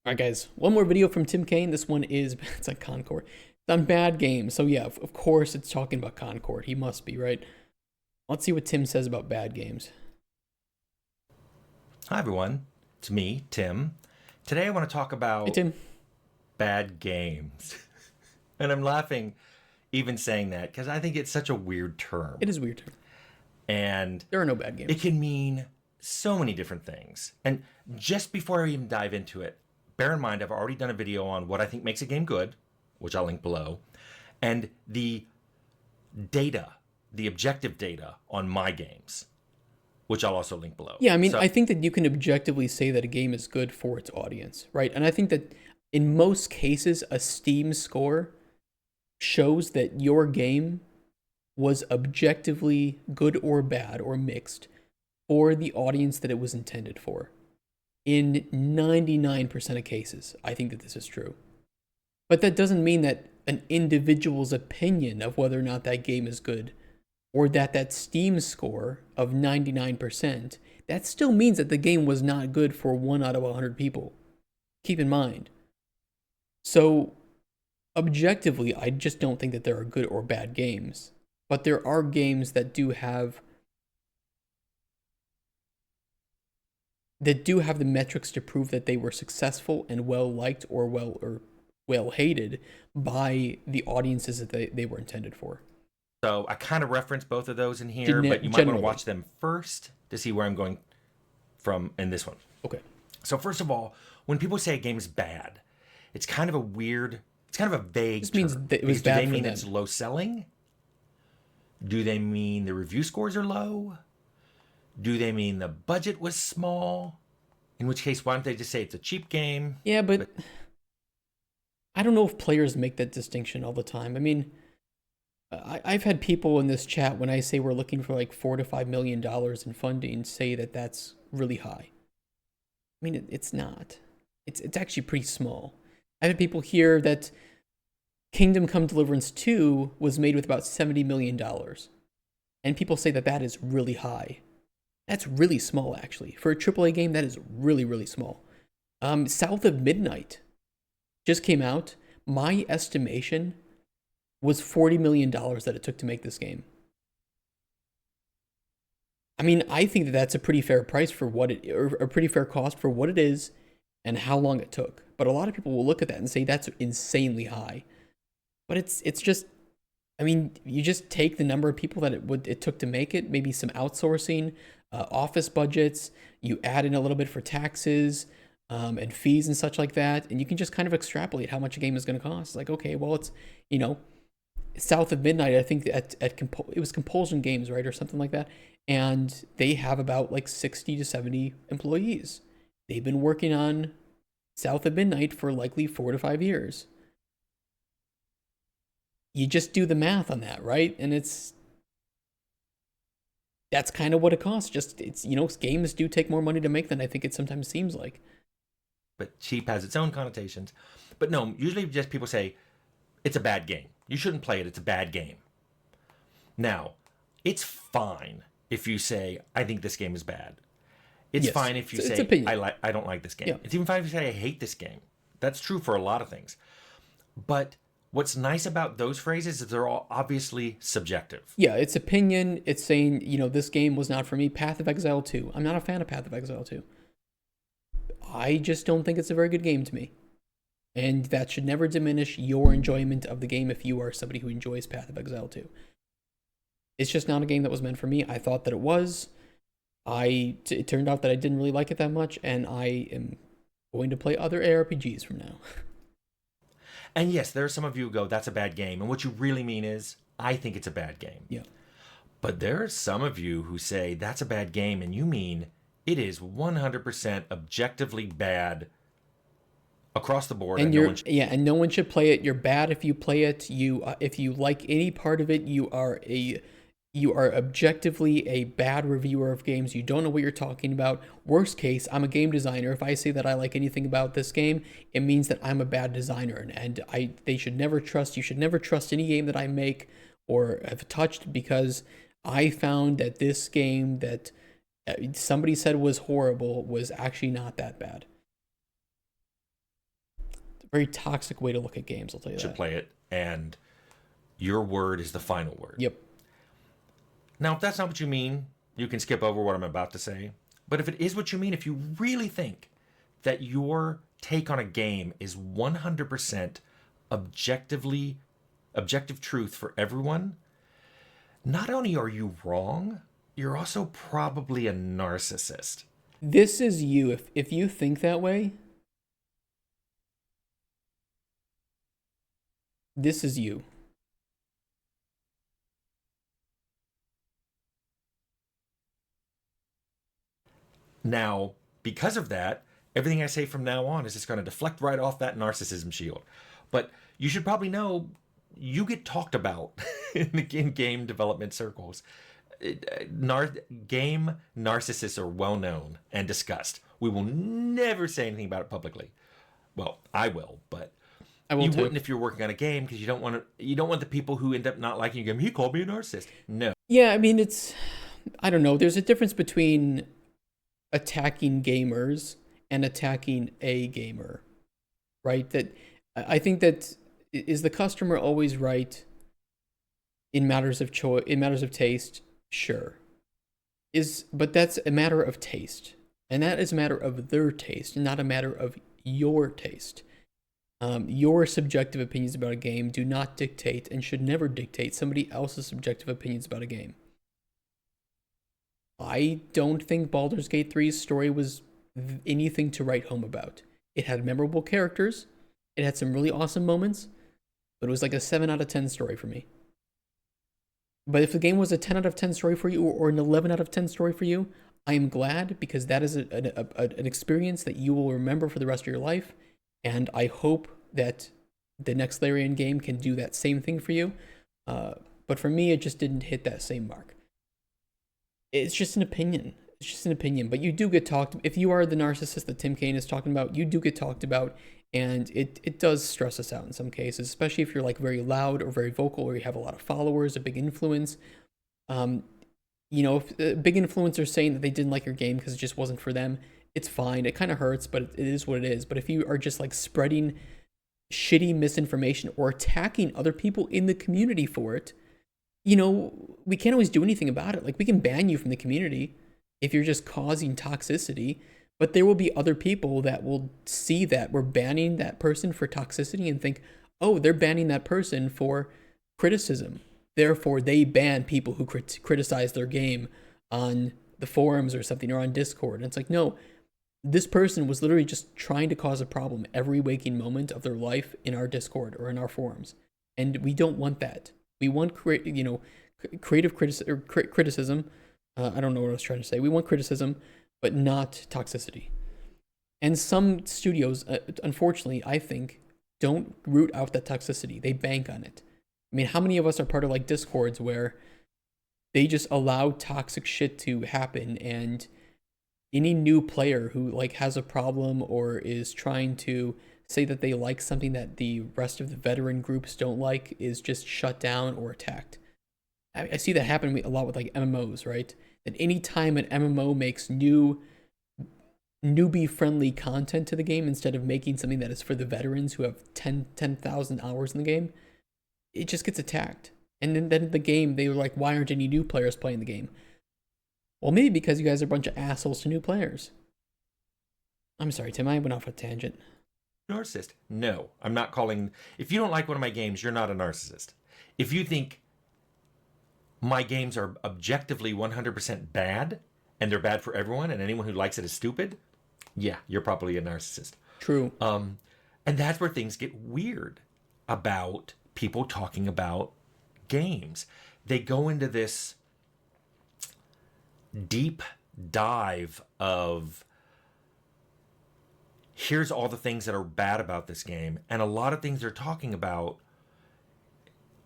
All right, guys, one more video from Tim Cain. This one is, it's on Concord. It's on bad games. So yeah, of course it's talking about Concord. He must be, right? Let's see what Tim says about bad games. Hi, everyone. It's me, Tim. Today I want to talk Hey, about Tim. bad games. And I'm laughing even saying that because I think it's such a weird term. It is weird. And There are no bad it games. can mean so many different things. And just before I even dive into it, bear in mind I've already done a video on what I think makes a game good, which I'll link below, and the data, the objective data on my games, which I'll also link below. Yeah, I mean, So I think that you can objectively say that a game is good for its audience, right? And I think that in most cases, a Steam score shows that your game was objectively good or bad or mixed for the audience that it was intended for. In 99% of cases, I think that this is true. But that doesn't mean that an individual's opinion of whether or not that game is good or that Steam score of 99%, that still means that the game was not good for 1 out of 100 people. Keep in mind. So, objectively, I just don't think that there are good or bad games. But there are games that do have the metrics to prove that they were successful and well liked or well hated by the audiences that they were intended for. So I kind of reference both of those in here, but you might want to watch them first to see where I'm going from in this one. Okay. So first of all, when people say a game's bad, it's kind of a vague This term. means that it was Do bad they for mean them. it's low selling? Do they mean the review scores are low? Do they mean the budget was small? In which case, why don't they just say it's a cheap game? Yeah, but I don't know if players make that distinction all the time. I mean, I've had people in this chat when I say we're looking for like $4 to $5 million in funding say that that's really high. I mean, it's not. It's actually pretty small. I've had people hear that Kingdom Come Deliverance 2 was made with about $70 million. And people say that that is really high. That's really small, actually. For a AAA game, that is really, really small. South of Midnight just came out. My estimation was $40 million that it took to make this game. I mean, I think that that's a pretty fair price for what it, or a pretty fair cost for what it is and how long it took. But a lot of people will look at that and say that's insanely high. But it's just, I mean, you just take the number of people that it took to make it, maybe some outsourcing, office budgets, you add in a little bit for taxes and fees and such like that, and you can just kind of extrapolate how much a game is going to cost. Like, okay, well, it's, South of Midnight, I think it was Compulsion Games, right, or something like that, and they have about like 60 to 70 employees. They've been working on South of Midnight for likely 4 to 5 years. You just do the math on that, right? And that's kind of what it costs. Just games do take more money to make than I think it sometimes seems like. But cheap has its own connotations. But no, usually just people say it's a bad game. You shouldn't play it. It's a bad game. Now, it's fine if you say I think this game is bad. It's Yes. fine if you It's say opinion. I don't like this game. Yeah. It's even fine if you say I hate this game. That's true for a lot of things. But what's nice about those phrases is they're all obviously subjective. Yeah, it's opinion. It's saying, this game was not for me. Path of Exile 2. I'm not a fan of Path of Exile 2. I just don't think it's a very good game to me. And that should never diminish your enjoyment of the game if you are somebody who enjoys Path of Exile 2. It's just not a game that was meant for me. I thought that it was. It turned out that I didn't really like it that much, and I am going to play other ARPGs from now. And yes, there are some of you who go, that's a bad game. And what you really mean is, I think it's a bad game. Yeah. But there are some of you who say, that's a bad game. And you mean it is 100% objectively bad across the board. And and no one should play it. You're bad if you play it. If you like any part of it, you are objectively a bad reviewer of games. You don't know what you're talking about. Worst case, I'm a game designer. If I say that I like anything about this game, it means that I'm a bad designer, and they should never trust. You should never trust any game that I make or have touched because I found that this game that somebody said was horrible was actually not that bad. Very toxic way to look at games, I'll tell you should that. play it, and your word is the final word. Yep. Now, if that's not what you mean, you can skip over what I'm about to say. But if it is what you mean, if you really think that your take on a game is 100% objective truth for everyone, not only are you wrong, you're also probably a narcissist. This is you. If you think that way, this is you. Now, because of that, everything I say from now on is just going to deflect right off that narcissism shield. But you should probably know you get talked about in game development circles. Game narcissists are well known and discussed. We will never say anything about it publicly. Well, I will, but I will you too. wouldn't if you're working on a game because you don't want to. You don't want the people who end up not liking your game. He called me a narcissist. No. Yeah, I mean, I don't know. There's a difference between attacking gamers and attacking a gamer, right? That I think that is the customer always right in matters of choice, in matters of taste. Sure, but that's a matter of taste, and that is a matter of their taste, not a matter of your taste. Your subjective opinions about a game do not dictate and should never dictate somebody else's subjective opinions about a game. I don't think Baldur's Gate 3's story was anything to write home about. It had memorable characters, it had some really awesome moments, but it was like a 7 out of 10 story for me. But if the game was a 10 out of 10 story for you or an 11 out of 10 story for you, I am glad because that is an experience that you will remember for the rest of your life. And I hope that the next Larian game can do that same thing for you. But for me, it just didn't hit that same mark. It's just an opinion. It's just an opinion. But you do get talked. If you are the narcissist that Tim Cain is talking about, you do get talked about. And it does stress us out in some cases, especially if you're like very loud or very vocal or you have a lot of followers, a big influence. If a big influencer saying that they didn't like your game because it just wasn't for them, it's fine. It kind of hurts, but it is what it is. But if you are just like spreading shitty misinformation or attacking other people in the community for it, we can't always do anything about it. Like, we can ban you from the community if you're just causing toxicity, but there will be other people that will see that we're banning that person for toxicity and think, oh, they're banning that person for criticism. Therefore, they ban people who criticize their game on the forums or something or on Discord. And it's like, no, this person was literally just trying to cause a problem every waking moment of their life in our Discord or in our forums. And we don't want that. We want creative criticism. I don't know what I was trying to say. We want criticism, but not toxicity. And some studios, unfortunately, I think, don't root out that toxicity. They bank on it. I mean, how many of us are part of like Discords where they just allow toxic shit to happen, and any new player who like has a problem or is trying to say that they like something that the rest of the veteran groups don't like is just shut down or attacked. I see that happen a lot with like MMOs, right? That anytime an MMO makes newbie friendly content to the game instead of making something that is for the veterans who have 10,000 hours in the game, it just gets attacked. And then the game, they were like, why aren't any new players playing the game? Well, maybe because you guys are a bunch of assholes to new players. I'm sorry, Tim, I went off a tangent. Narcissist. No, I'm not calling. If you don't like one of my games, you're not a narcissist. If you think my games are objectively 100% bad and they're bad for everyone and anyone who likes it is stupid, yeah, you're probably a narcissist. True. And that's where things get weird about people talking about games. They go into this deep dive of here's all the things that are bad about this game, and a lot of things they're talking about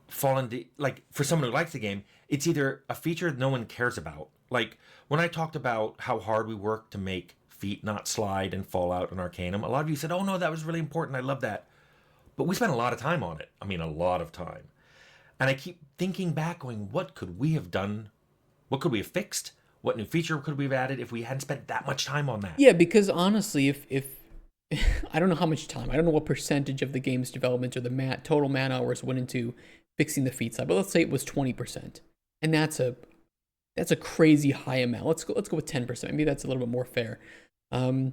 fall into, like, for someone who likes the game, it's either a feature no one cares about. Like when I talked about how hard we worked to make feet not slide and fall out in Arcanum, a lot of you said, oh no, that was really important, I love that. But we spent a lot of time on it. I mean, a lot of time. And I keep thinking back, going, what could we have done? What could we have fixed? What new feature could we have added if we hadn't spent that much time on that? Yeah, because honestly, if I don't know how much time. I don't know what percentage of the game's development or the total man hours went into fixing the feat size, but let's say it was 20%, and that's a crazy high amount. Let's go with 10%. Maybe that's a little bit more fair. Um,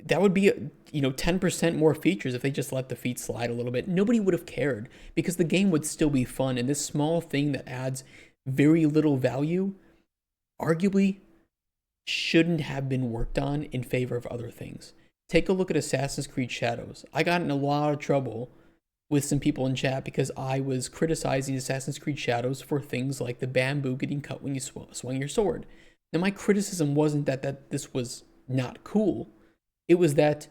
that would be 10% more features if they just let the feet slide a little bit. Nobody would have cared because the game would still be fun, and this small thing that adds very little value arguably shouldn't have been worked on in favor of other things. Take a look at Assassin's Creed Shadows. I got in a lot of trouble with some people in chat because I was criticizing Assassin's Creed Shadows for things like the bamboo getting cut when you swung your sword. Now, my criticism wasn't that this was not cool. It was that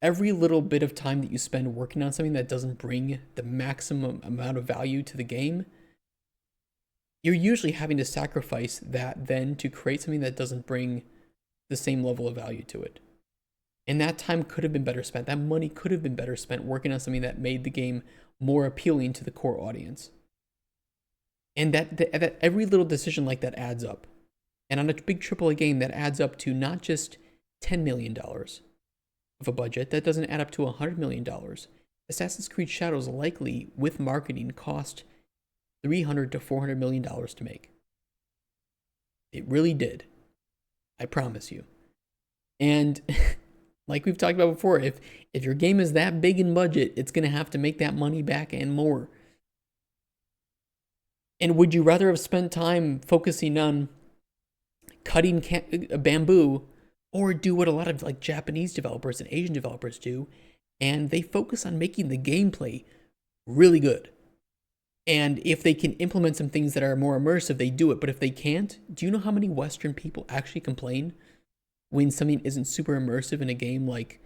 every little bit of time that you spend working on something that doesn't bring the maximum amount of value to the game, you're usually having to sacrifice that then to create something that doesn't bring the same level of value to it. And that time could have been better spent. That money could have been better spent working on something that made the game more appealing to the core audience. And that every little decision like that adds up. And on a big AAA game, that adds up to not just $10 million of a budget, that doesn't add up to $100 million. Assassin's Creed Shadows likely, with marketing, cost $300 to $400 million to make. It really did. I promise you. And like we've talked about before, if your game is that big in budget, it's going to have to make that money back and more. And would you rather have spent time focusing on cutting bamboo, or do what a lot of like Japanese developers and Asian developers do, and they focus on making the gameplay really good? And if they can implement some things that are more immersive, they do it. But if they can't, do you know how many Western people actually complain when something isn't super immersive in a game like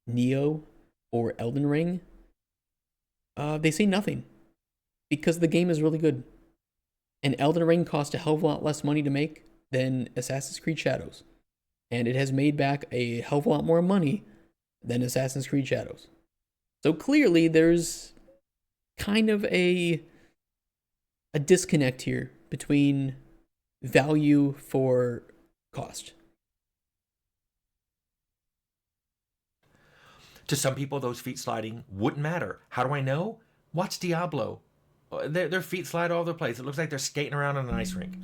Neo or Elden Ring? They say nothing because the game is really good. And Elden Ring cost a hell of a lot less money to make than Assassin's Creed Shadows. And it has made back a hell of a lot more money than Assassin's Creed Shadows. So clearly there's kind of a disconnect here between value for cost. To some people, those feet sliding wouldn't matter. How do I know? Watch Diablo. Their feet slide all over the place. It looks like they're skating around on an ice rink.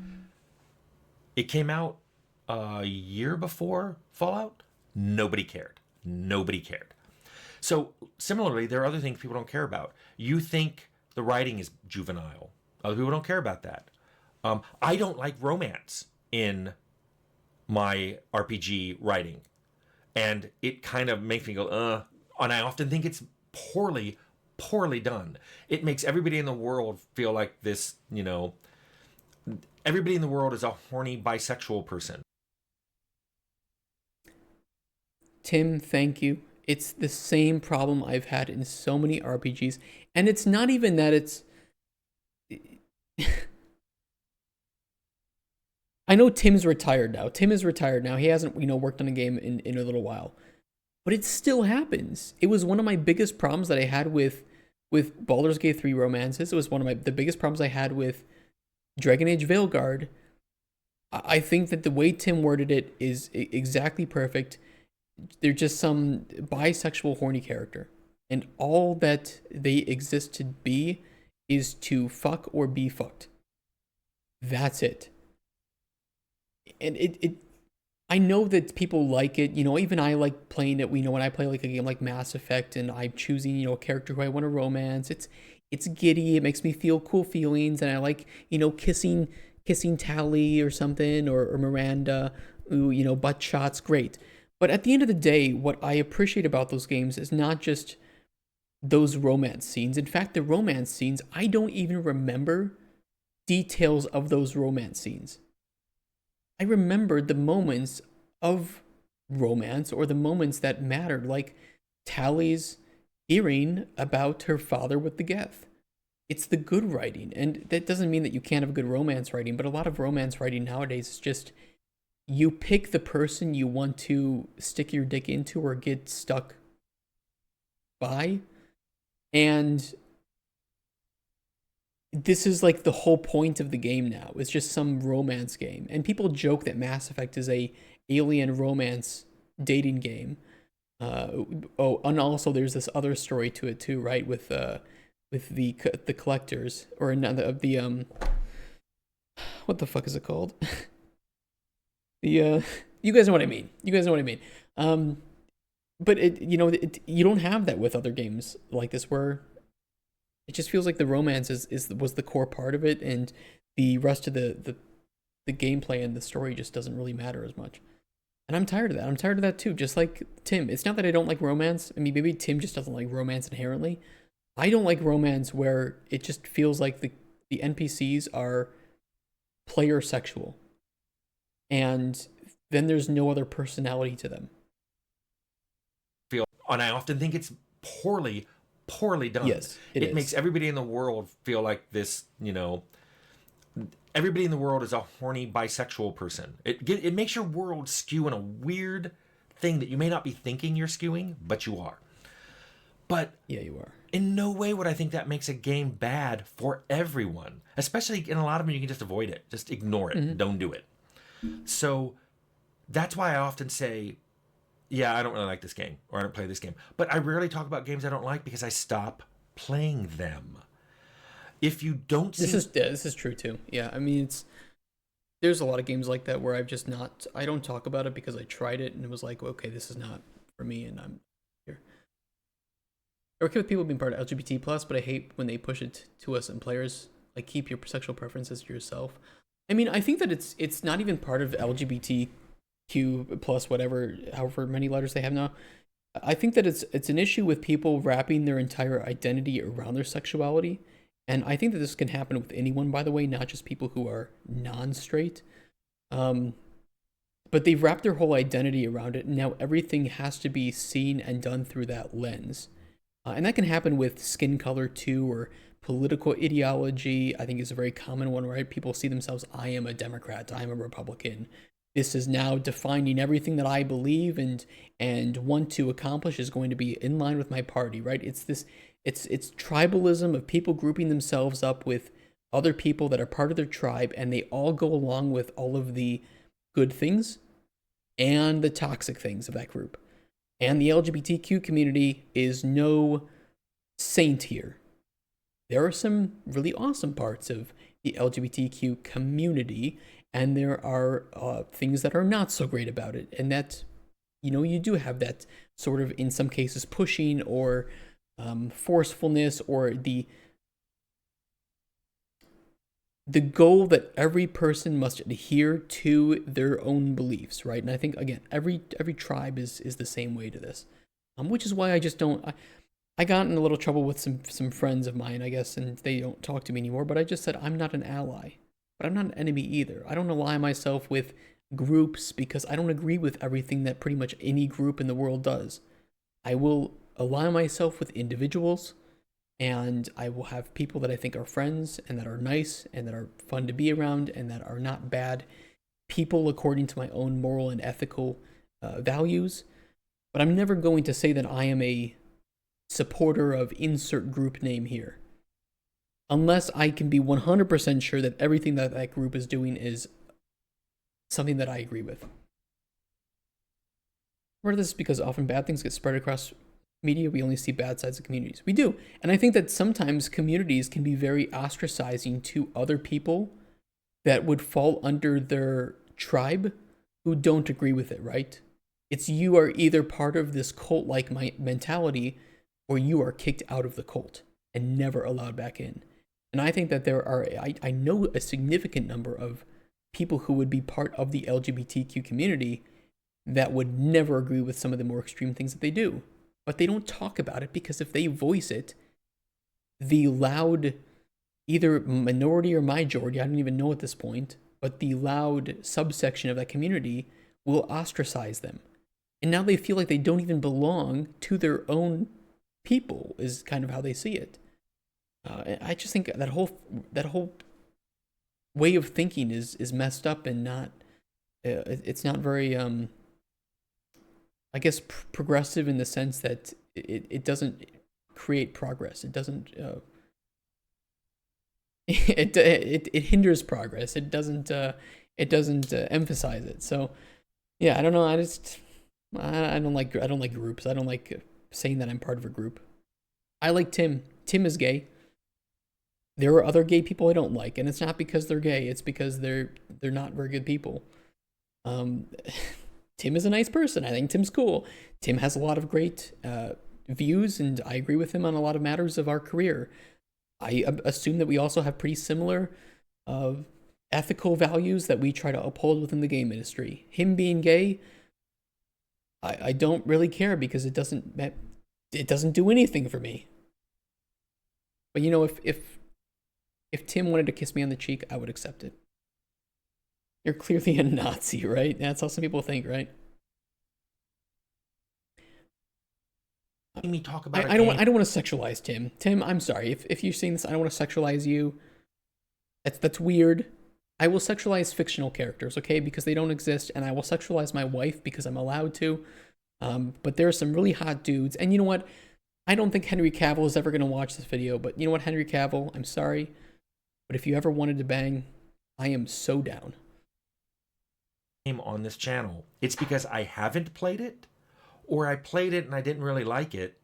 It came out a year before Fallout. Nobody cared. Nobody cared. So similarly, there are other things people don't care about. You think the writing is juvenile. Other people don't care about that. I don't like romance in my RPG writing. And it kind of makes me go, and I often think it's poorly done. It makes everybody in the world feel like this, everybody in the world is a horny bisexual person. Tim, thank you. It's the same problem I've had in so many RPGs. And it's not even that it's... I know Tim's retired now. Tim is retired now. He hasn't, worked on a game in a little while. But it still happens. It was one of my biggest problems that I had with Baldur's Gate 3 romances. It was one of the biggest problems I had with Dragon Age Veilguard. I think that the way Tim worded it is exactly perfect. They're just some bisexual horny character. And all that they exist to be is to fuck or be fucked. That's it. And I know that people like it. Even I like playing it. When I play like a game like Mass Effect and I'm choosing, a character who I want to romance, it's giddy. It makes me feel cool feelings. And I like, kissing Tally or something or Miranda, butt shots, great. But at the end of the day, what I appreciate about those games is not just those romance scenes. In fact, the romance scenes, I don't even remember details of those romance scenes. I remembered the moments of romance or the moments that mattered, like Tally's hearing about her father with the Geth. It's the good writing. And that doesn't mean that you can't have good romance writing, but a lot of romance writing nowadays is just you pick the person you want to stick your dick into or get stuck by. And this is like the whole point of the game now. It's just some romance game. And people joke that Mass Effect is a alien romance dating game. Uh, oh, and also there's this other story to it too, right? With the collectors or not the what the fuck is it called? the you guys know what I mean. You guys know what I mean. Um, but you don't have that with other games like this where it just feels like the romance is was the core part of it, and the rest of the gameplay and the story just doesn't really matter as much. And I'm tired of that. I'm tired of that too. Just like Tim. It's not that I don't like romance. I mean, maybe Tim just doesn't like romance inherently. I don't like romance where it just feels like the NPCs are player sexual, and then there's no other personality to them. Feel, and I often think it's poorly done. Yes, it is. Makes everybody in the world feel like this, everybody in the world is a horny bisexual person. It makes your world skew in a weird thing that you may not be thinking you're skewing, but you are. But yeah, you are. In no way would I think that makes a game bad for everyone. Especially in a lot of them, you can just avoid it, just ignore it, don't do it. So that's why I often say, yeah, I don't really like this game, or I don't play this game. But I rarely talk about games I don't like because I stop playing them. If you don't see... This is true too. Yeah, I mean, there's a lot of games like that where I don't talk about it because I tried it and it was like, okay, this is not for me, and I'm here. I work with people being part of LGBT plus, but I hate when they push it to us and players, like, keep your sexual preferences to yourself. I mean, I think that it's not even part of LGBTQ plus whatever, however many letters they have now. I think that it's an issue with people wrapping their entire identity around their sexuality. And I think that this can happen with anyone, by the way, not just people who are non-straight. But they've wrapped their whole identity around it, and now everything has to be seen and done through that lens. And that can happen with skin color too, or political ideology. I think is a very common one, right? People see themselves, I am a Democrat, I am a Republican. This is now defining everything that I believe and want to accomplish is going to be in line with my party, right? It's tribalism of people grouping themselves up with other people that are part of their tribe, and they all go along with all of the good things and the toxic things of that group. And the LGBTQ community is no saint here. There are some really awesome parts of the LGBTQ community, and there are things that are not so great about it. And that, you do have that sort of, in some cases, pushing or forcefulness, or the goal that every person must adhere to their own beliefs, right? And I think, again, every tribe is the same way to this, which is why I just don't. I got in a little trouble with some friends of mine, I guess, and they don't talk to me anymore. But I just said I'm not an ally, but I'm not an enemy either. I don't ally myself with groups because I don't agree with everything that pretty much any group in the world does. I will ally myself with individuals, and I will have people that I think are friends and that are nice and that are fun to be around and that are not bad people according to my own moral and ethical values. But I'm never going to say that I am a supporter of insert group name here, unless I can be 100% sure that everything that that group is doing is something that I agree with. Part of this is because often bad things get spread across media. We only see bad sides of communities. We do. And I think that sometimes communities can be very ostracizing to other people that would fall under their tribe who don't agree with it, right? It's you are either part of this cult-like mentality or you are kicked out of the cult and never allowed back in. And I think that there are, I know a significant number of people who would be part of the LGBTQ community that would never agree with some of the more extreme things that they do. But they don't talk about it because if they voice it, the loud, either minority or majority, I don't even know at this point, but the loud subsection of that community will ostracize them. And now they feel like they don't even belong to their own people, is kind of how they see it. I just think that whole way of thinking is messed up and not, it's not very, I guess, progressive in the sense that it doesn't create progress. It doesn't, it hinders progress. It doesn't emphasize it. So, yeah, I don't know. I don't like groups. I don't like saying that I'm part of a group. I like Tim. Tim is gay. There are other gay people I don't like, and it's not because they're gay. It's because they're not very good people. Um, Tim is a nice person. I think Tim's cool. Tim has a lot of great views, and I agree with him on a lot of matters of our career. I assume that we also have pretty similar uh, ethical values that we try to uphold within the game industry. Him being gay, I don't really care because it doesn't do anything for me. But you know, if Tim wanted to kiss me on the cheek, I would accept it. You're clearly a Nazi, right? That's how some people think, right? Me talk about I don't want to sexualize Tim. Tim, I'm sorry. If you're seeing this, I don't want to sexualize you. That's weird. I will sexualize fictional characters, okay? Because they don't exist, and I will sexualize my wife because I'm allowed to. But there are some really hot dudes, and you know what? I don't think Henry Cavill is ever going to watch this video, but you know what, Henry Cavill? I'm sorry. But if you ever wanted to bang, I am so down. On this channel. It's because I haven't played it, or I played it and I didn't really like it,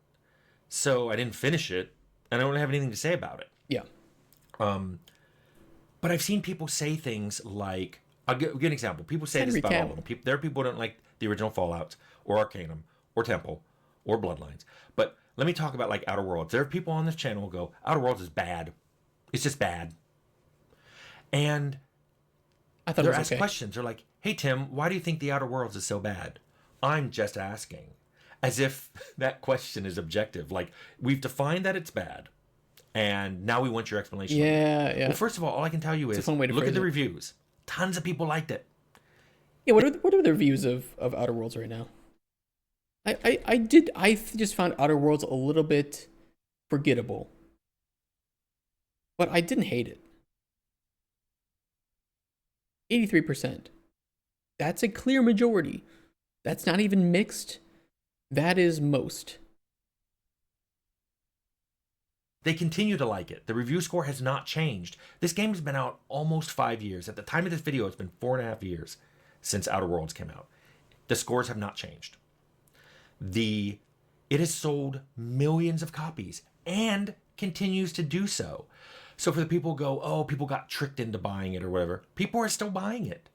so I didn't finish it, and I don't have anything to say about it. Yeah. But I've seen people say things like, I'll give an example. People say Henry this about all of them. There are people who don't like the original Fallouts, or Arcanum, or Temple, or Bloodlines. But let me talk about like Outer Worlds. There are people on this channel who go, Outer Worlds is bad. It's just bad. And they're asked questions. They're like, hey, Tim, why do you think the Outer Worlds is so bad? I'm just asking. As if that question is objective. Like, we've defined that it's bad, and now we want your explanation. Yeah. Well, first of all I can tell you is, look at the reviews. Tons of people liked it. Yeah, what are the reviews of Outer Worlds right now? I just found Outer Worlds a little bit forgettable. But I didn't hate it. 83%. That's a clear majority. That's not even mixed. That is most. They continue to like it. The review score has not changed. This game has been out almost 5 years. At the time of this video, it's been 4.5 years since Outer Worlds came out. The scores have not changed. It has sold millions of copies and continues to do so. So for the people who go, oh, people got tricked into buying it or whatever, people are still buying it.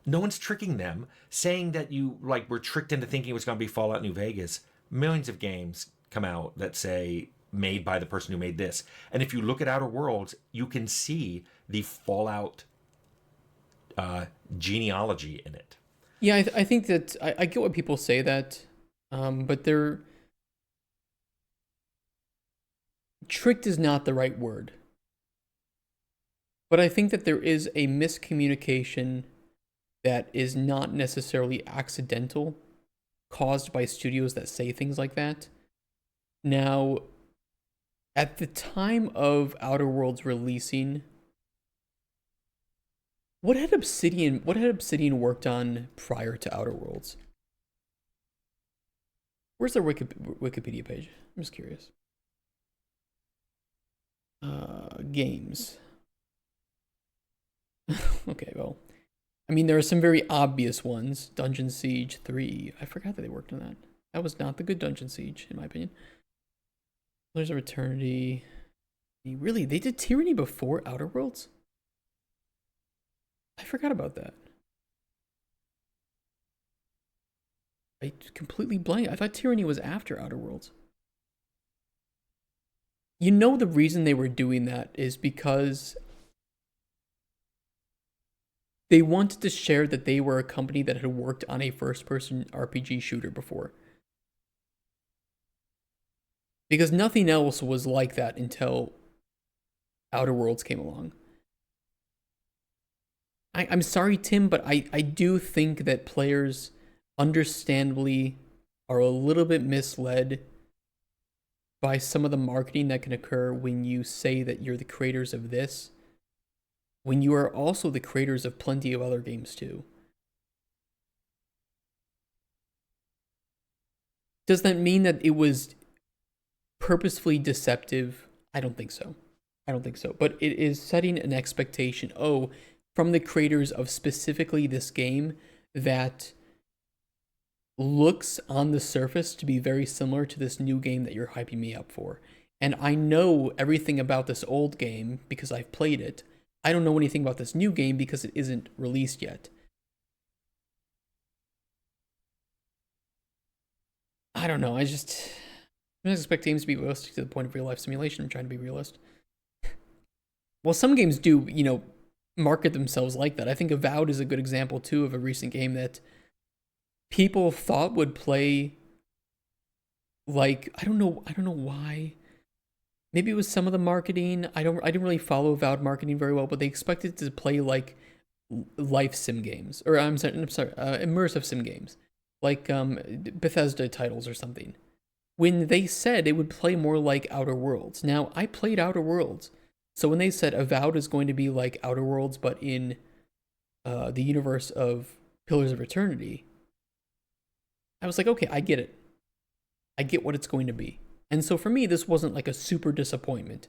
No one's tricking them, saying that you like were tricked into thinking it was going to be Fallout New Vegas. Millions of games come out that say made by the person who made this. And if you look at Outer Worlds, you can see the Fallout genealogy in it. Yeah, I think that I get what people say that, but they're tricked is not the right word. But I think that there is a miscommunication that is not necessarily accidental, caused by studios that say things like that. Now, at the time of Outer Worlds releasing, what had Obsidian worked on prior to Outer Worlds? Where's their Wikipedia page? I'm just curious. Games. Okay, well, I mean, there are some very obvious ones. Dungeon Siege 3. I forgot that they worked on that. That was not the good Dungeon Siege, in my opinion. Pillars of Eternity. Really, they did Tyranny before Outer Worlds? I forgot about that. I completely blanked. I thought Tyranny was after Outer Worlds. You know the reason they were doing that is because they wanted to share that they were a company that had worked on a first-person RPG shooter before. Because nothing else was like that until Outer Worlds came along. I'm sorry, Tim, but I do think that players understandably are a little bit misled by some of the marketing that can occur when you say that you're the creators of this, when you are also the creators of plenty of other games too. Does that mean that it was purposefully deceptive? I don't think so. But it is setting an expectation, from the creators of specifically this game, that looks on the surface to be very similar to this new game that you're hyping me up for. And I know everything about this old game because I've played it. I don't know anything about this new game because it isn't released yet. I don't know. I don't expect games to be realistic to the point of real life simulation. I'm trying to be realist. Well, some games do, market themselves like that. I think Avowed is a good example too of a recent game that people thought would play like I don't know why. Maybe it was some of the marketing. I didn't really follow Avowed marketing very well, but they expected to play like life sim games, or I'm sorry, immersive sim games, like Bethesda titles or something. When they said it would play more like Outer Worlds. Now, I played Outer Worlds, so when they said Avowed is going to be like Outer Worlds, but in the universe of Pillars of Eternity, I was like, okay, I get it. I get what it's going to be. And so for me, this wasn't like a super disappointment.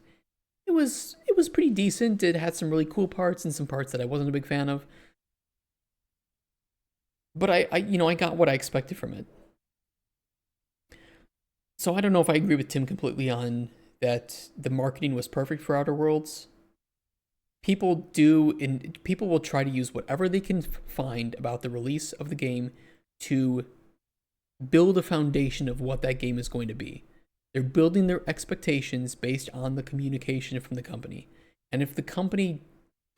It was pretty decent. It had some really cool parts and some parts that I wasn't a big fan of. But I got what I expected from it. So I don't know if I agree with Tim completely on that the marketing was perfect for Outer Worlds. People will try to use whatever they can find about the release of the game to build a foundation of what that game is going to be. They're building their expectations based on the communication from the company. And if the company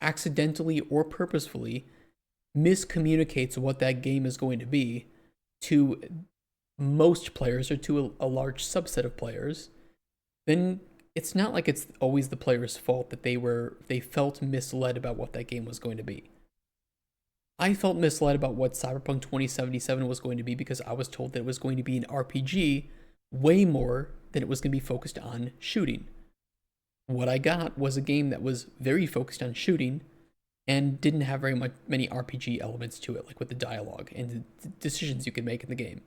accidentally or purposefully miscommunicates what that game is going to be to most players or to a large subset of players, then it's not like it's always the player's fault that they felt misled about what that game was going to be. I felt misled about what Cyberpunk 2077 was going to be because I was told that it was going to be an RPG way more than it was going to be focused on shooting. What I got was a game that was very focused on shooting and didn't have many RPG elements to it, like with the dialogue and the decisions you could make in the game.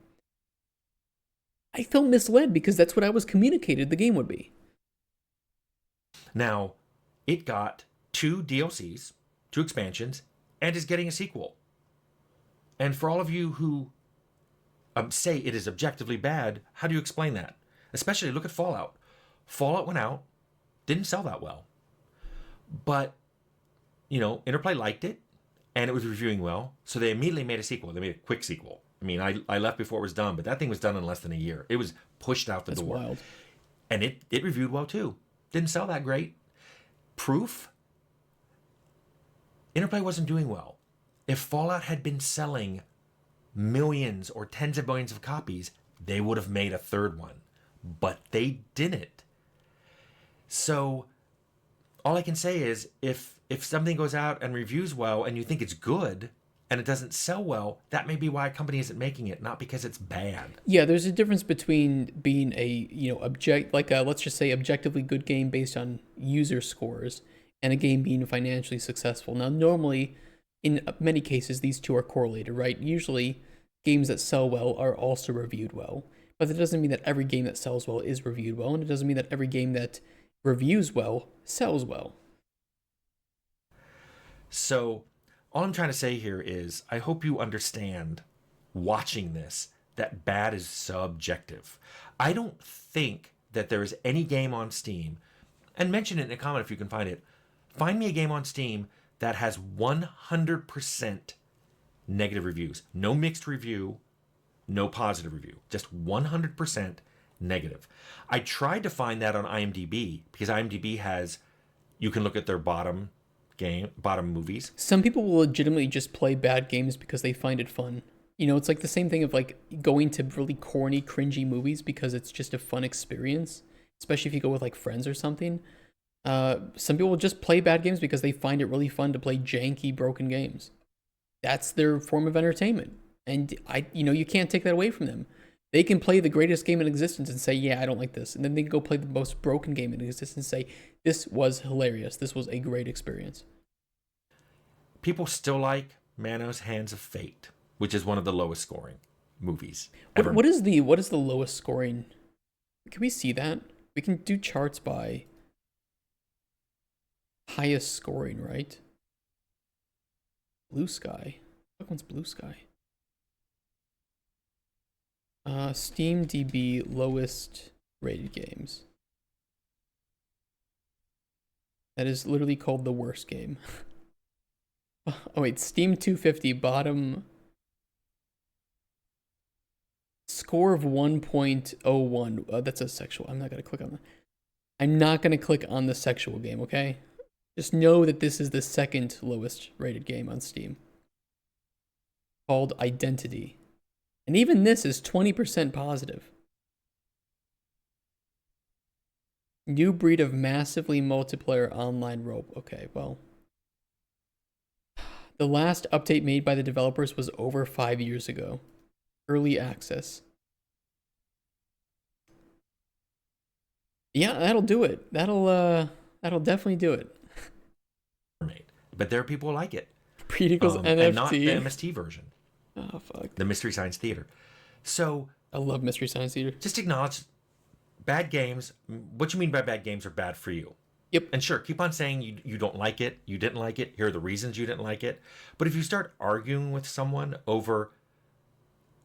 I felt misled because that's what I was communicated the game would be. Now, it got 2 DLCs, 2 expansions, and is getting a sequel. And for all of you who say it is objectively bad, how do you explain that? Especially look at Fallout. Fallout went out, didn't sell that well. But, Interplay liked it, and it was reviewing well, so they immediately made a sequel. They made a quick sequel. I mean, I left before it was done, but that thing was done in less than a year. It was pushed out the door. That's wild. And it reviewed well too. Didn't sell that great. Proof? Interplay wasn't doing well. If Fallout had been selling millions or tens of millions of copies, they would have made a third one. But they didn't. So all I can say is if something goes out and reviews well and you think it's good and it doesn't sell well, that may be why a company isn't making it, not because it's bad. Yeah, there's a difference between being a, let's just say objectively good game based on user scores and a game being financially successful. Now, normally, in many cases, these two are correlated, right? Usually, games that sell well are also reviewed well. But that doesn't mean that every game that sells well is reviewed well, and it doesn't mean that every game that reviews well sells well. So, all I'm trying to say here is I hope you understand, watching this, that bad is subjective. I don't think that there is any game on Steam, and mention it in a comment if you can find it. Find me a game on Steam that has 100% negative reviews. No mixed review, no positive review. Just 100% negative. I tried to find that on IMDb because IMDb has, you can look at their bottom movies. Some people will legitimately just play bad games because they find it fun. It's like the same thing of like going to really corny, cringy movies because it's just a fun experience, especially if you go with like friends or something. Some people will just play bad games because they find it really fun to play janky, broken games. That's their form of entertainment. And you can't take that away from them. They can play the greatest game in existence and say, yeah, I don't like this. And then they can go play the most broken game in existence and say, this was hilarious. This was a great experience. People still like Manos Hands of Fate, which is one of the lowest scoring movies. What is the lowest scoring? Can we see that? We can do charts by highest scoring, right? Blue Sky. What one's Blue Sky? Steam DB lowest rated games. That is literally called the worst game. Oh wait, Steam 250 bottom score of 1.01. That's a sexual. I'm not gonna click on that. I'm not gonna click on the sexual game. Okay, just know that this is the second lowest rated game on Steam. Called Identity, and even this is 20% positive. New breed of massively multiplayer online role. Okay, well. The last update made by the developers was over 5 years ago. Early access. Yeah, that'll do it. That'll definitely do it. But there are people who like it. Breed equals NFT. And not the MST version. Oh, fuck. The Mystery Science Theater. So I love Mystery Science Theater. Just acknowledge bad games. What you mean by bad games are bad for you. Yep. And sure, keep on saying you don't like it, you didn't like it, here are the reasons you didn't like it. But if you start arguing with someone over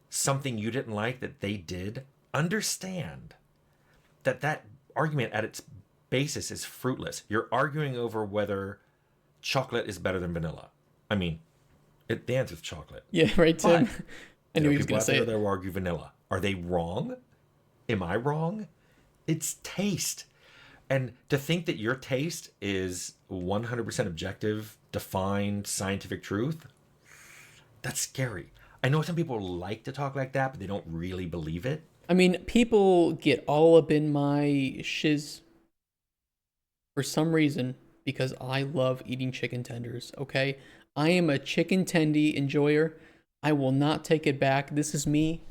something you didn't like that they did, understand that that argument at its basis is fruitless. You're arguing over whether chocolate is better than vanilla. I mean, the answer is chocolate. Yeah, right, Tim. I knew he was going to say it. They'll argue vanilla. Are they wrong? Am I wrong? It's taste. And to think that your taste is 100% objective, defined, scientific truth, that's scary. I know some people like to talk like that, but they don't really believe it. I mean, people get all up in my shiz for some reason because I love eating chicken tenders, okay? I am a chicken tendy enjoyer. I will not take it back. This is me,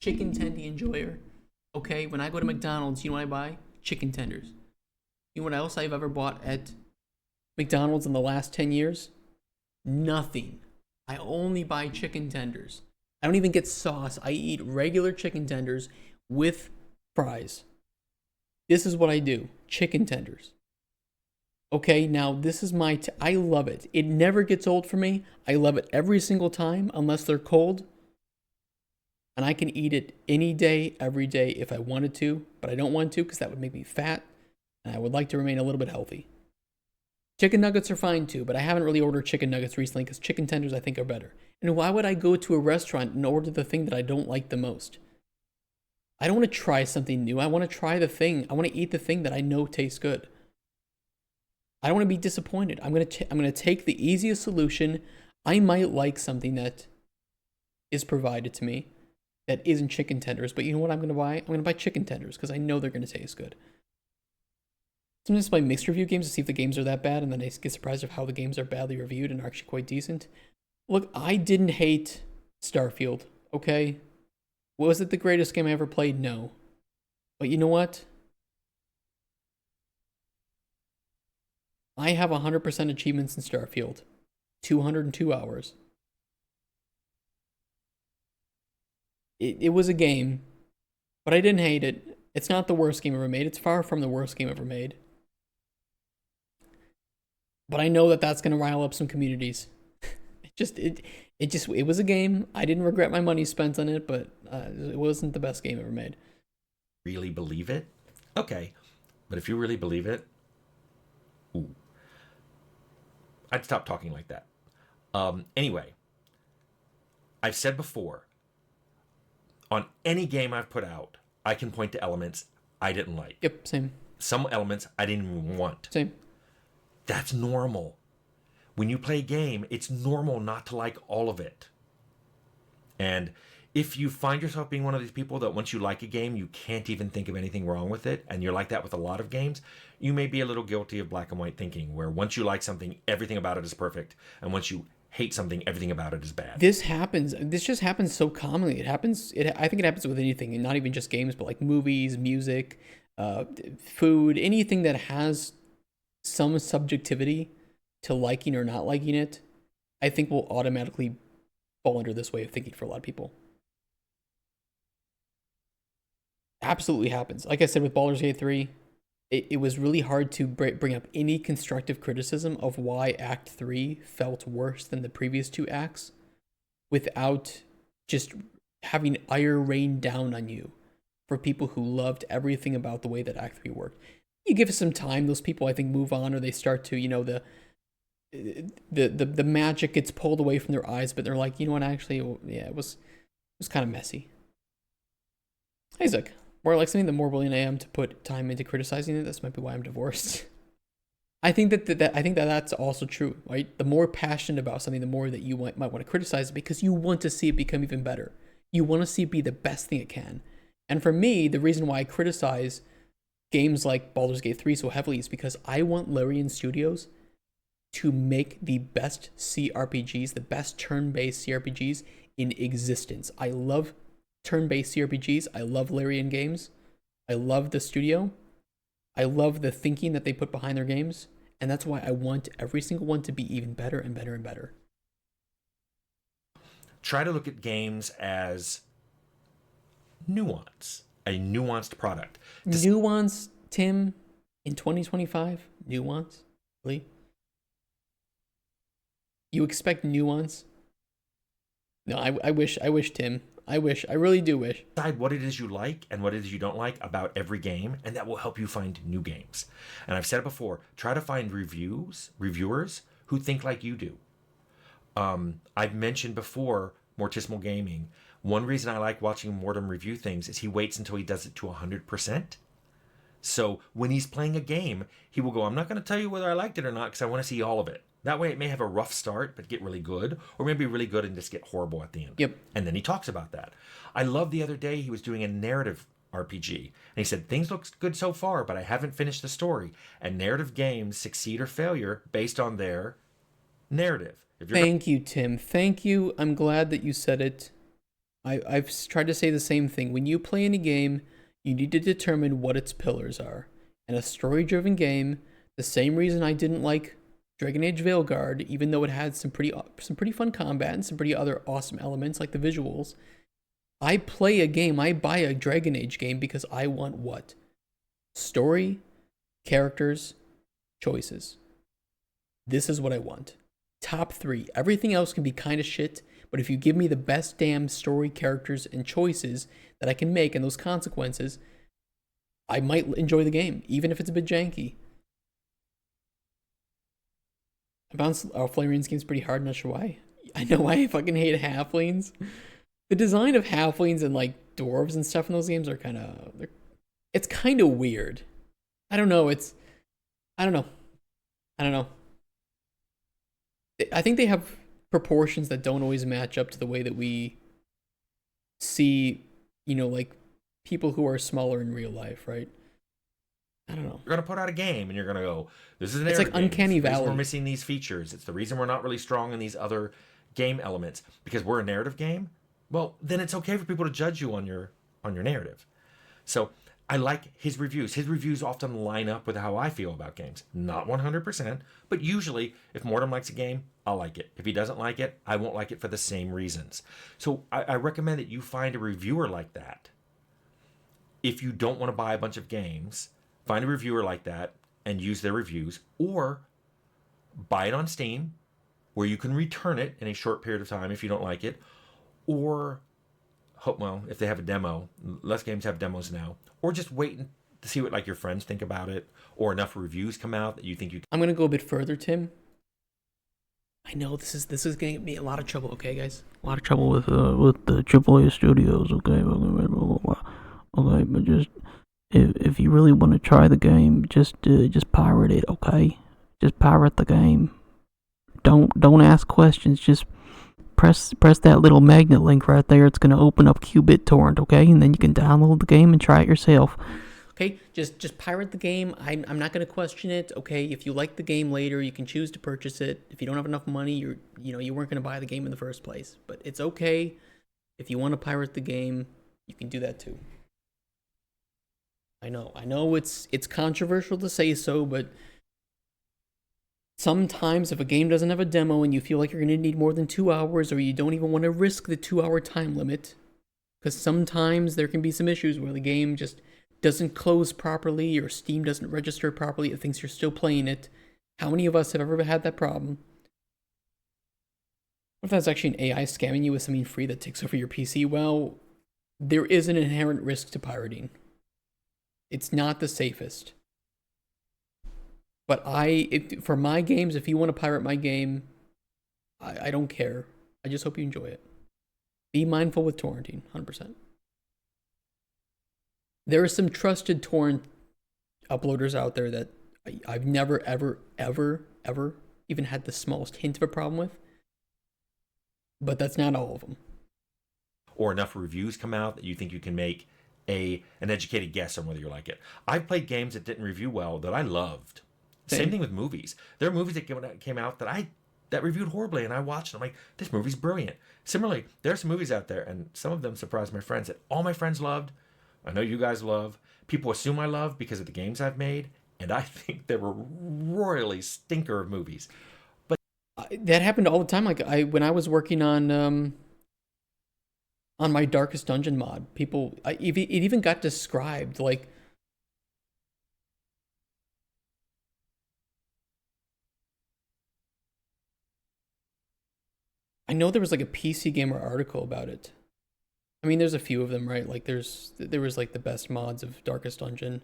chicken tendy enjoyer, okay? When I go to McDonald's, you know what I buy? Chicken tenders. You know what else I've ever bought at McDonald's in the last 10 years? Nothing. I only buy chicken tenders. I don't even get sauce. I eat regular chicken tenders with fries. This is what I do. Chicken tenders. Okay, now this is I love it. It never gets old for me. I love it every single time unless they're cold. And I can eat it any day, every day if I wanted to, but I don't want to because that would make me fat. And I would like to remain a little bit healthy. Chicken nuggets are fine too, but I haven't really ordered chicken nuggets recently because chicken tenders I think are better. And why would I go to a restaurant and order the thing that I don't like the most? I don't want to try something new. I want to try the thing. I want to eat the thing that I know tastes good. I don't want to be disappointed. I'm going to take the easiest solution. I might like something that is provided to me that isn't chicken tenders, but you know what I'm going to buy? I'm going to buy chicken tenders because I know they're going to taste good. Sometimes I play mixed review games to see if the games are that bad, and then I get surprised of how the games are badly reviewed and are actually quite decent. Look, I didn't hate Starfield, okay? Was it the greatest game I ever played? No. But you know what? I have 100% achievements in Starfield. 202 hours. It was a game, but I didn't hate it. It's not the worst game ever made. It's far from the worst game ever made. But I know that that's going to rile up some communities. It was a game. I didn't regret my money spent on it, but it wasn't the best game ever made. Really believe it? Okay. But if you really believe it, ooh. I'd stop talking like that. Anyway, I've said before, on any game I've put out, I can point to elements I didn't like. Yep, same. Some elements I didn't even want. Same. That's normal. When you play a game, it's normal not to like all of it. And if you find yourself being one of these people that once you like a game, you can't even think of anything wrong with it, and you're like that with a lot of games, you may be a little guilty of black and white thinking, where once you like something, everything about it is perfect, and once you hate something, everything about it is bad. This just happens so commonly. I think it happens with anything, and not even just games, but like movies, music, food, anything that has some subjectivity to liking or not liking it, I think will automatically fall under this way of thinking for a lot of people. Absolutely happens. Like I said with Baldur's Gate 3, it was really hard to bring up any constructive criticism of why Act 3 felt worse than the previous two acts without just having ire rain down on you for people who loved everything about the way that Act 3 worked. You give it some time, those people I think move on, or they start to, the magic gets pulled away from their eyes, but they're like, you know what, actually, yeah, it was kind of messy. Isaac, more like something, the more willing I am to put time into criticizing it. This might be why I'm divorced. I think that's also true, right? The more passionate about something, the more that you might want to criticize it, because you want to see it become even better. You want to see it be the best thing it can. And for me, the reason why I criticize games like Baldur's Gate 3 so heavily is because I want Larian Studios to make the best CRPGs, the best turn-based CRPGs in existence. I love turn-based CRPGs. I love Larian games. I love the studio. I love the thinking that they put behind their games. And that's why I want every single one to be even better and better and better. Try to look at games as nuance, a nuanced product. Nuance, Tim, in 2025? Nuance? Really? You expect nuance? No, I wish, Tim. I really do wish. Decide what it is you like and what it is you don't like about every game, and that will help you find new games. And I've said it before, try to find reviewers who think like you do. I've mentioned before Mortismal Gaming. One reason I like watching Mortem review things is he waits until he does it to 100%. So when he's playing a game, he will go, I'm not going to tell you whether I liked it or not because I want to see all of it. That way it may have a rough start, but get really good, or maybe really good and just get horrible at the end. Yep. And then he talks about that. I love the other day he was doing a narrative RPG. And he said, things look good so far, but I haven't finished the story. And narrative games succeed or failure based on their narrative. Thank you, Tim. Thank you. I'm glad that you said it. I've tried to say the same thing. When you play any game, you need to determine what its pillars are. And a story-driven game, the same reason I didn't like Dragon Age Veilguard, even though it had some pretty fun combat and some pretty other awesome elements like the visuals. I play a game, I buy a Dragon Age game because I want what? Story, characters, choices. This is what I want. Top 3. Everything else can be kind of shit, but if you give me the best damn story, characters, and choices that I can make and those consequences, I might enjoy the game, even if it's a bit janky. I bounce Flareon's games pretty hard, not sure why. I know why I fucking hate halflings. The design of halflings and like dwarves and stuff in those games are it's kind of weird. I don't know. I don't know. I think they have proportions that don't always match up to the way that we see, like people who are smaller in real life, right? I don't know. You're going to put out a game and you're going to go, this is an It's like Uncanny Valley. We're missing these features. It's the reason we're not really strong in these other game elements because we're a narrative game. Well, then it's okay for people to judge you on your narrative. So I like his reviews. His reviews often line up with how I feel about games. Not 100%, but usually if Mortem likes a game, I'll like it. If he doesn't like it, I won't like it for the same reasons. So I recommend that you find a reviewer like that. If you don't want to buy a bunch of games, find a reviewer like that and use their reviews, or buy it on Steam where you can return it in a short period of time if you don't like it, or if they have a demo, less games have demos now, or just wait to see what like your friends think about it, or enough reviews come out that you think you can. I'm going to go a bit further, Tim. I know this is getting me a lot of trouble, okay, guys? A lot of trouble with the AAA studios, okay? Okay, but just if you really want to try the game, just pirate it, okay? Just pirate the game. Don't ask questions. Just press that little magnet link right there. It's gonna open up Qubit Torrent, okay? And then you can download the game and try it yourself. Okay, just pirate the game. I'm not gonna question it. Okay, if you like the game later, you can choose to purchase it. If you don't have enough money, you weren't gonna buy the game in the first place. But it's okay if you want to pirate the game, you can do that too. I know it's controversial to say so, but sometimes if a game doesn't have a demo and you feel like you're going to need more than 2 hours, or you don't even want to risk the 2-hour time limit, because sometimes there can be some issues where the game just doesn't close properly or Steam doesn't register properly, it thinks you're still playing it. How many of us have ever had that problem? What if that's actually an AI scamming you with something free that takes over your PC? Well, there is an inherent risk to pirating. It's not the safest. But for my games, if you want to pirate my game, I don't care. I just hope you enjoy it. Be mindful with torrenting, 100%. There are some trusted torrent uploaders out there that I've never, ever, ever, ever even had the smallest hint of a problem with. But that's not all of them. Or enough reviews come out that you think you can make an educated guess on whether you like it. I've played games that didn't review well that I loved. Same thing with movies. There are movies that came out that reviewed horribly, and I watched them. I'm like, this movie's brilliant. Similarly, there are some movies out there, and some of them surprised my friends, that all my friends loved. I know you guys love. People assume I love because of the games I've made, and I think they were royally stinker of movies. But that happened all the time. Like when I was working on my Darkest Dungeon mod, it even got described like. I know there was like a PC Gamer article about it. I mean, there's a few of them, right? Like there was like the best mods of Darkest Dungeon.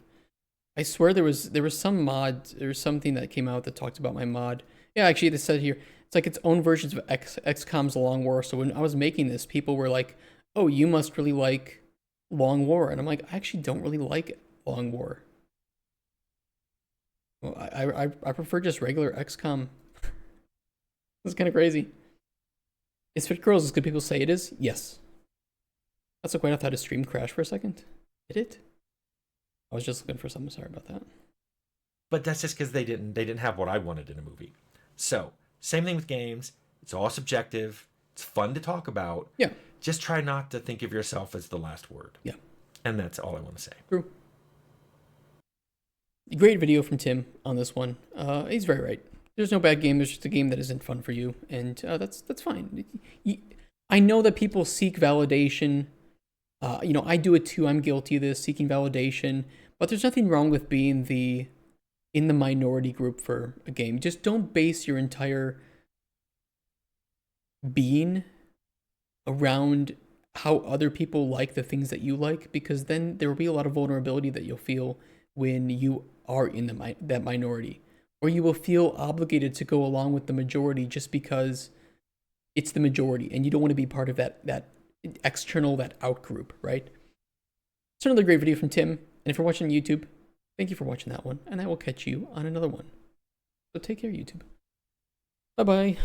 I swear there was some mod, there was something that came out that talked about my mod. Yeah, actually, it said here it's like its own versions of XCOM's Long War. So when I was making this, people were like, "Oh, you must really like Long War," and I'm like, I actually don't really like Long War. Well, I prefer just regular XCOM. It's kind of crazy. Is Fit Girls as good people say it is? Yes. That's quite. I thought his stream crashed for a second. Did it? I was just looking for something. Sorry about that. But that's just because they didn't have what I wanted in a movie. So same thing with games. It's all subjective. It's fun to talk about. Yeah. Just try not to think of yourself as the last word. Yeah. And that's all I want to say. True. Great video from Tim on this one. He's very right. There's no bad game. There's just a game that isn't fun for you, and that's fine. I know that people seek validation. I do it too. I'm guilty of this, seeking validation. But there's nothing wrong with being in the minority group for a game. Just don't base your entire being around how other people like the things that you like, because then there will be a lot of vulnerability that you'll feel when you are in that minority. Or you will feel obligated to go along with the majority just because it's the majority and you don't want to be part of that external, that out group, right? It's another great video from Tim. And if you're watching YouTube, thank you for watching that one. And I will catch you on another one. So take care, YouTube. Bye-bye.